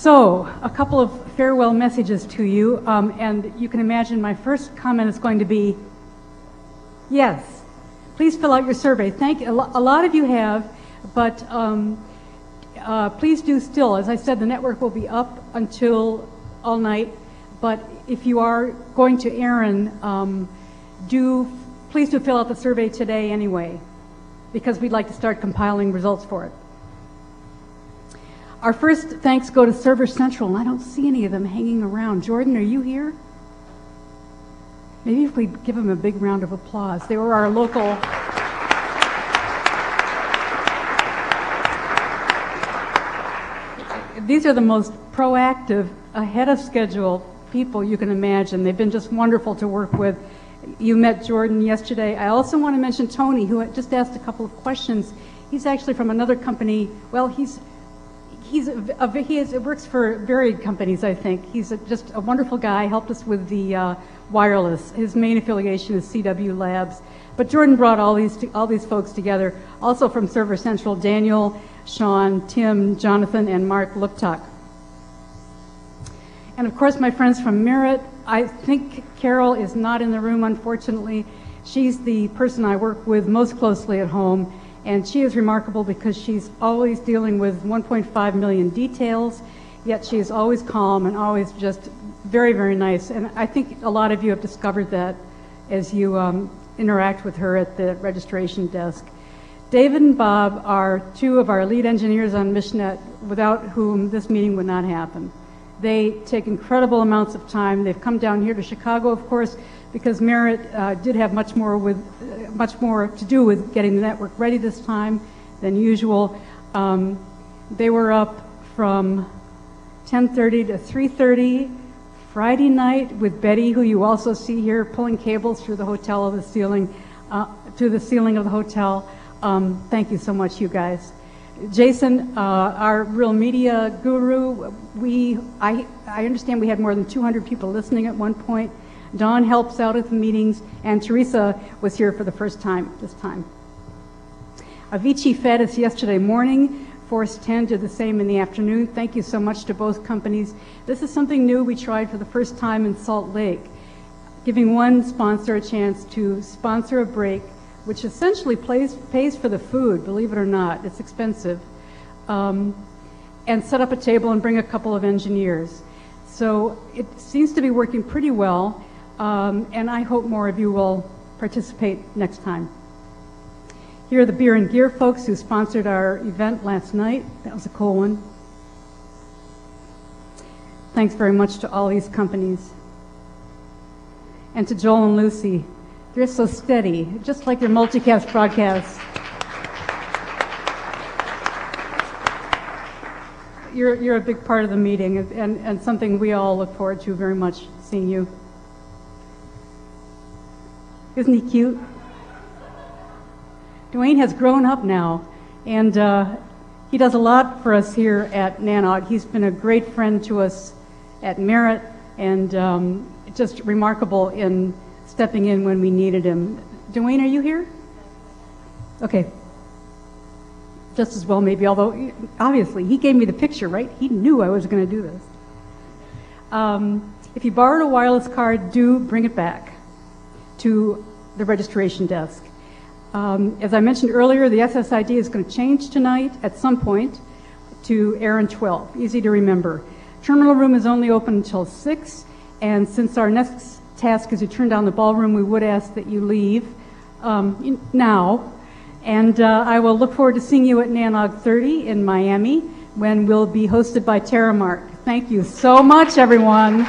So, a couple of farewell messages to you, and you can imagine my first comment is going to be, yes, please fill out your survey. A lot of you have, but please do still. As I said, the network will be up until all night, but if you are going to Aaron, please do fill out the survey today anyway, because we'd like to start compiling results for it. Our first thanks go to Server Central, and I don't see any of them hanging around. Jordan, are you here? Maybe if we give them a big round of applause. They were our local... These are the most proactive, ahead of schedule people you can imagine. They've been just wonderful to work with. You met Jordan yesterday. I also want to mention Tony, who just asked a couple of questions. He's actually from another company. Well, he works for varied companies, I think. He's just a wonderful guy, helped us with the wireless. His main affiliation is CW Labs. But Jordan brought all these folks together, also from Server Central, Daniel, Sean, Tim, Jonathan, and Mark Luktak. And of course, my friends from Merit. I think Carol is not in the room, unfortunately. She's the person I work with most closely at home. And she is remarkable because she's always dealing with 1.5 million details, yet she is always calm and always just very, very nice. And I think a lot of you have discovered that as you interact with her at the registration desk. David and Bob are two of our lead engineers on MishNet, without whom this meeting would not happen. They take incredible amounts of time. They've come down here to Chicago, of course, because Merit did have much more to do with getting the network ready this time than usual. They were up from 10:30 to 3:30 Friday night with Betty, who you also see here pulling cables through the hotel of the ceiling, to the ceiling of the hotel. Thank you so much, you guys. Jason, our real media guru, I understand we had more than 200 people listening at one point. Dawn helps out at the meetings, and Teresa was here for the first time this time. Avicii fed us yesterday morning. Force 10 did the same in the afternoon. Thank you so much to both companies. This is something new we tried for the first time in Salt Lake, giving one sponsor a chance to sponsor a break, which essentially pays for the food, believe it or not. It's expensive. And set up a table and bring a couple of engineers. So it seems to be working pretty well, and I hope more of you will participate next time. Here are the Beer and Gear folks who sponsored our event last night. That was a cool one. Thanks very much to all these companies. And to Joel and Lucy. They're so steady, just like their multicast broadcasts. You're a big part of the meeting, and something we all look forward to very much, seeing you. Isn't he cute? Dwayne has grown up now, and he does a lot for us here at NANOG. He's been a great friend to us at Merit, and just remarkable in stepping in when we needed him. Dwayne, are you here? Okay. Just as well, maybe, although obviously he gave me the picture, right? He knew I was going to do this. If you borrowed a wireless card, do bring it back to the registration desk. As I mentioned earlier, the SSID is going to change tonight at some point to Aaron 12. Easy to remember. Terminal room is only open until 6, and since our next task is to turn down the ballroom, we would ask that you leave now. And I will look forward to seeing you at NANOG 30 in Miami, when we'll be hosted by Terramark. Thank you so much, everyone.